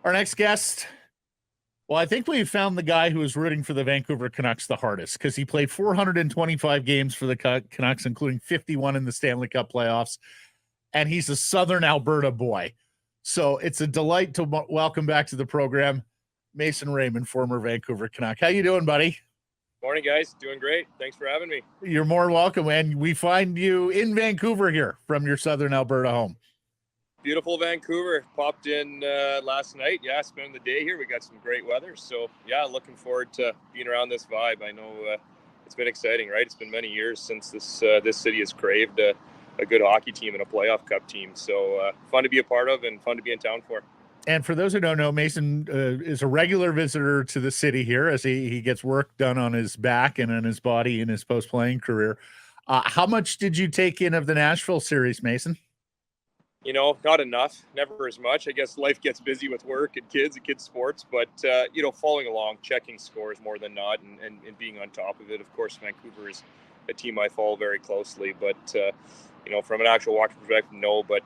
Our next guest, well, I think we found the guy who was rooting for the Vancouver Canucks the hardest because he played 425 games for the Canucks, including 51 in the Stanley Cup playoffs, and he's a Southern Alberta boy. So it's a delight to welcome back to the program Mason Raymond, former Vancouver Canuck. How you doing, buddy? Morning, guys. Doing great. Thanks for having me. You're more welcome, and we find you in Vancouver here from your Southern Alberta home. Beautiful Vancouver. Popped in last night. Yeah, spending the day here. We got some great weather. So, yeah, looking forward to being around this vibe. I know it's been exciting, right? It's been many years since this city has craved a good hockey team and a playoff cup team. So, fun to be a part of and fun to be in town for. And for those who don't know, Mason is a regular visitor to the city here as he gets work done on his back and on his body in his post-playing career. How much did you take in of the Nashville series, Mason? You know, not enough, never as much. I guess life gets busy with work and kids sports, but, following along, checking scores more than not and being on top of it. Of course, Vancouver is a team I follow very closely, but, from an actual watching perspective, no, but,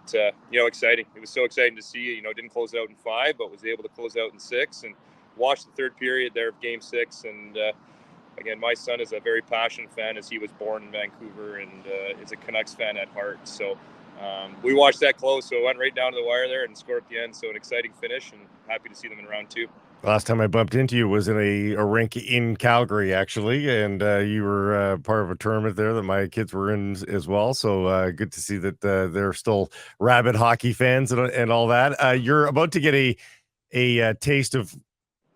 exciting. It was so exciting to see, didn't close out in 5, but was able to close out in 6 and watch the third period there of game 6. And, again, my son is a very passionate fan as he was born in Vancouver and is a Canucks fan at heart. So, we watched that close, so it went right down to the wire there and scored at the end. So an exciting finish, and happy to see them in round 2. Last time I bumped into you was in a rink in Calgary, actually, and you were part of a tournament there that my kids were in as well. So good to see that they're still rabid hockey fans and all that. You're about to get a taste of,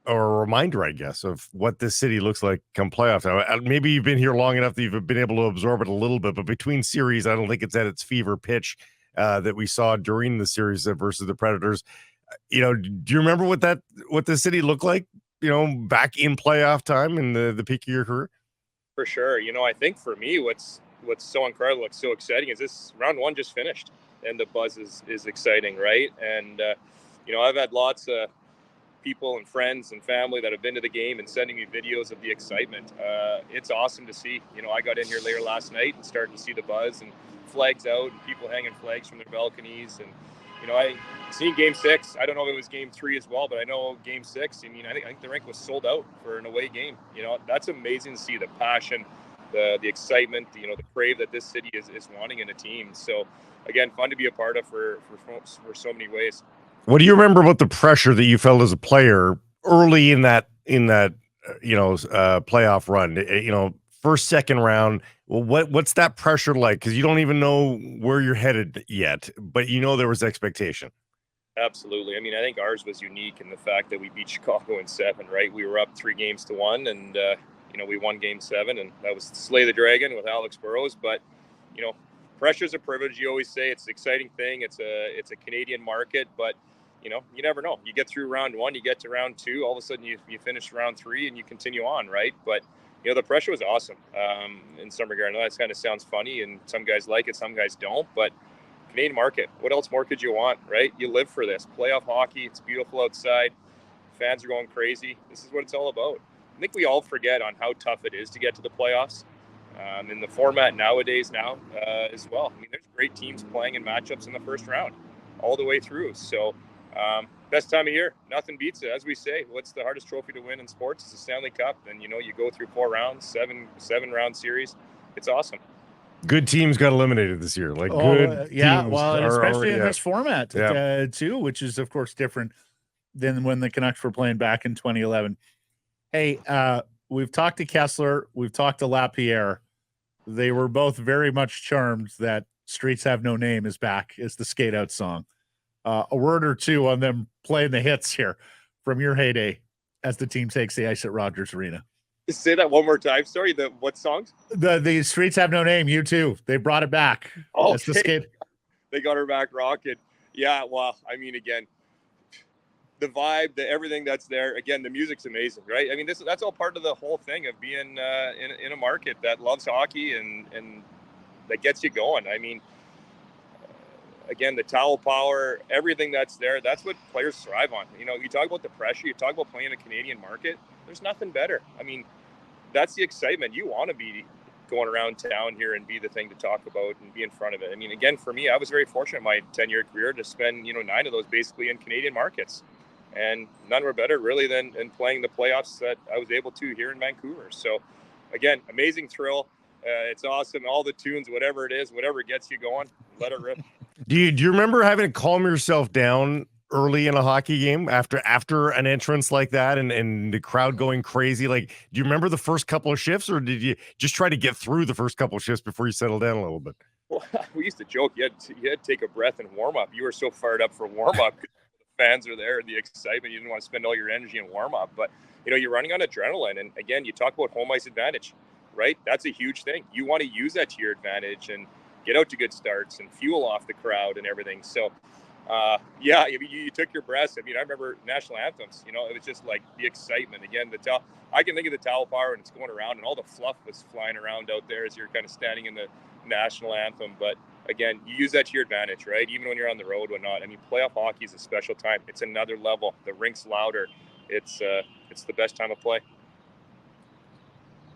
or a reminder, I guess, of what this city looks like come playoff time. Maybe you've been here long enough that you've been able to absorb it a little bit, but between series, I don't think it's at its fever pitch that we saw during the series versus the Predators. Do you remember what the city looked like, back in playoff time in the peak of your career? For sure. I think for me, what's so incredible, what's so exciting is this round 1 just finished and the buzz is exciting, right? And, I've had lots of people and friends and family that have been to the game and sending me videos of the excitement. It's awesome to see. I got in here later last night and started to see the buzz and flags out and people hanging flags from their balconies. And, I seen game 6. I don't know if it was game 3 as well, but I know game 6. I think the rink was sold out for an away game. That's amazing to see the passion, the excitement, the crave that this city is wanting in a team. So, again, fun to be a part of for so many ways. What do you remember about the pressure that you felt as a player early in that playoff run? First, second round. Well, what's that pressure like? Because you don't even know where you're headed yet, but there was expectation. Absolutely. I think ours was unique in the fact that we beat Chicago in 7. Right, we were up 3-1, and we won game 7, and that was slay the dragon with Alex Burrows. But pressure is a privilege. You always say it's an exciting thing. It's a Canadian market, but you never know. You get through round 1, you get to round 2, all of a sudden you finish round 3 and you continue on, right? But the pressure was awesome in some regard. I know that kind of sounds funny, and some guys like it, some guys don't. But Canadian market, what else more could you want, right? You live for this playoff hockey. It's beautiful outside. Fans are going crazy. This is what it's all about. I think we all forget on how tough it is to get to the playoffs. In the format nowadays as well. There's great teams playing in matchups in the first round all the way through. So best time of year, nothing beats it. As we say, what's the hardest trophy to win in sports? It's the Stanley Cup. And, you go through 4 rounds, seven round series. It's awesome. Good teams got eliminated this year. Especially in this format too, which is, of course, different than when the Canucks were playing back in 2011. Hey, we've talked to Kessler. We've talked to Lapierre. They were both very much charmed that Streets Have No Name is back as the skate out song. A word or two on them playing the hits here from your heyday as the team takes the ice at Rogers Arena. Say that one more time. Sorry, what songs? The Streets Have No Name, you too. They brought it back. Oh, the skate. They got her back rocking. Yeah, well, again, the vibe, everything that's there. Again, the music's amazing, right? That's all part of the whole thing of being in a market that loves hockey and that gets you going. Again, the towel power, everything that's there, that's what players thrive on. You talk about the pressure, you talk about playing in a Canadian market, there's nothing better. That's the excitement. You want to be going around town here and be the thing to talk about and be in front of it. Again, for me, I was very fortunate in my 10-year career to spend, 9 of those basically in Canadian markets. and none were better really than playing the playoffs that I was able to here in Vancouver. So again, amazing thrill. It's awesome. All the tunes, whatever it is, whatever gets you going, let it rip. Do you remember having to calm yourself down early in a hockey game after an entrance like that and the crowd going crazy? Like, do you remember the first couple of shifts, or did you just try to get through the first couple of shifts before you settled down a little bit? Well, we used to joke you had to take a breath and warm up. You were so fired up for warm up. The fans are there, the excitement. You didn't want to spend all your energy in warm up, but you're running on adrenaline. And again, you talk about home ice advantage, right? That's a huge thing. You want to use that to your advantage and get out to good starts and fuel off the crowd and everything. So, you took your breaths. I remember national anthems. It was just like the excitement. Again, I can think of the towel power and it's going around, and all the fluff was flying around out there as you're kind of standing in the national anthem. But again, you use that to your advantage, right? Even when you're on the road, whatnot. Playoff hockey is a special time. It's another level. The rink's louder. It's the best time of play.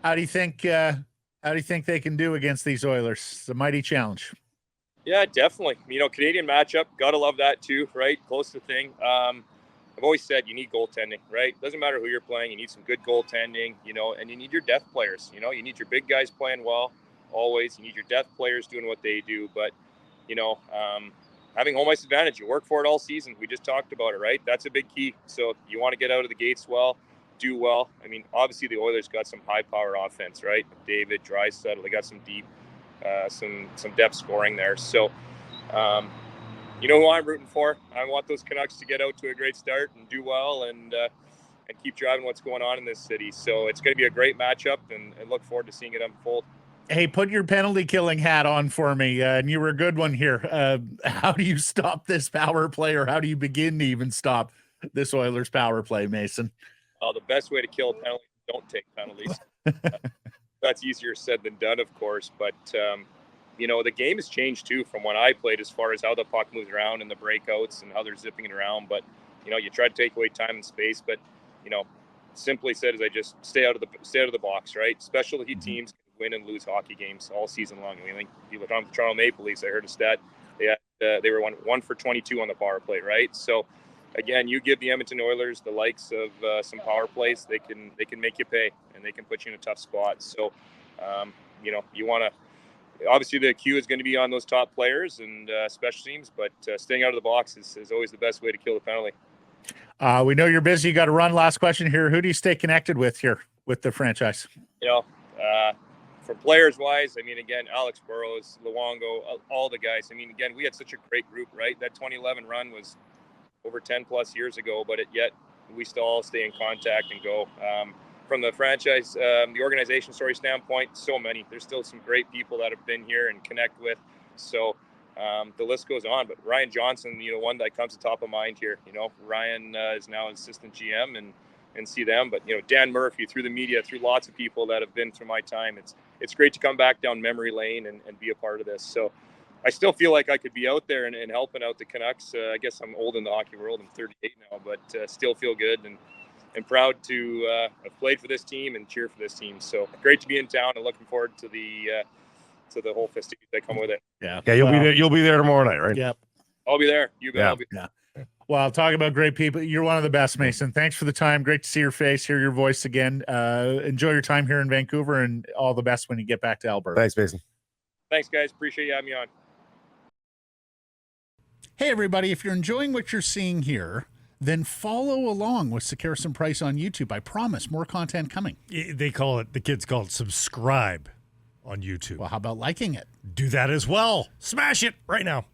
How do you think they can do against these Oilers? It's a mighty challenge. Yeah, definitely. Canadian matchup, gotta love that too, right? Close to the thing. I've always said you need goaltending, right? Doesn't matter who you're playing, you need some good goaltending, and you need your depth players. You need your big guys playing well, always. You need your depth players doing what they do. But, having home ice advantage, you work for it all season. We just talked about it, right? That's a big key. So you want to get out of the gates well, do well. Obviously the Oilers got some high power offense, right? David, Draisaitl, they got some deep, some depth scoring there. So, who I'm rooting for? I want those Canucks to get out to a great start and do well and keep driving what's going on in this city. So it's going to be a great matchup and look forward to seeing it unfold. Hey, put your penalty killing hat on for me. And you were a good one here. How do you stop this power play, or how do you begin to even stop this Oilers power play, Mason? The best way to kill a penalty is don't take penalties. That's easier said than done, of course. But, the game has changed, too, from when I played as far as how the puck moves around and the breakouts and how they're zipping it around. But, you try to take away time and space. But, simply said, is I just stay out of the box, right? Specialty teams can win and lose hockey games all season long. If you look on the Toronto Maple Leafs, I heard a stat. They were 1 for 22 on the power play, right? So, again, you give the Edmonton Oilers the likes of some power plays, they can make you pay, and they can put you in a tough spot. So, you want to obviously the cue is going to be on those top players and special teams, but staying out of the box is always the best way to kill the penalty. We know you're busy. You got to run. Last question here. Who do you stay connected with here with the franchise? For players wise, again, Alex Burrows, Luongo, all the guys. Again, we had such a great group, right? That 2011 run was over 10 plus years ago, but yet we still all stay in contact and go. From the franchise, the organization story standpoint, so many. There's still some great people that have been here and connect with. So the list goes on. But Ryan Johnson, one that comes to top of mind here. Ryan is now an assistant GM and see them. But Dan Murphy, through the media, through lots of people that have been through my time, it's great to come back down memory lane and be a part of this. So I still feel like I could be out there and helping out the Canucks. I guess I'm old in the hockey world. I'm 38 now, but still feel good and proud to have played for this team and cheer for this team. So great to be in town and looking forward to the whole festivities that come with it. Yeah, you'll be there. You'll be there tomorrow night, right? Yep, I'll be there. You bet. Yeah. I'll be there. Yeah. Well, talk about great people. You're one of the best, Mason. Thanks for the time. Great to see your face, hear your voice again. Enjoy your time here in Vancouver, and all the best when you get back to Alberta. Thanks, Mason. Thanks, guys. Appreciate you having me on. Hey, everybody. If you're enjoying what you're seeing here, then follow along with Sekeres and Price on YouTube. I promise more content coming. The kids call it subscribe on YouTube. Well, how about liking it? Do that as well. Smash it right now.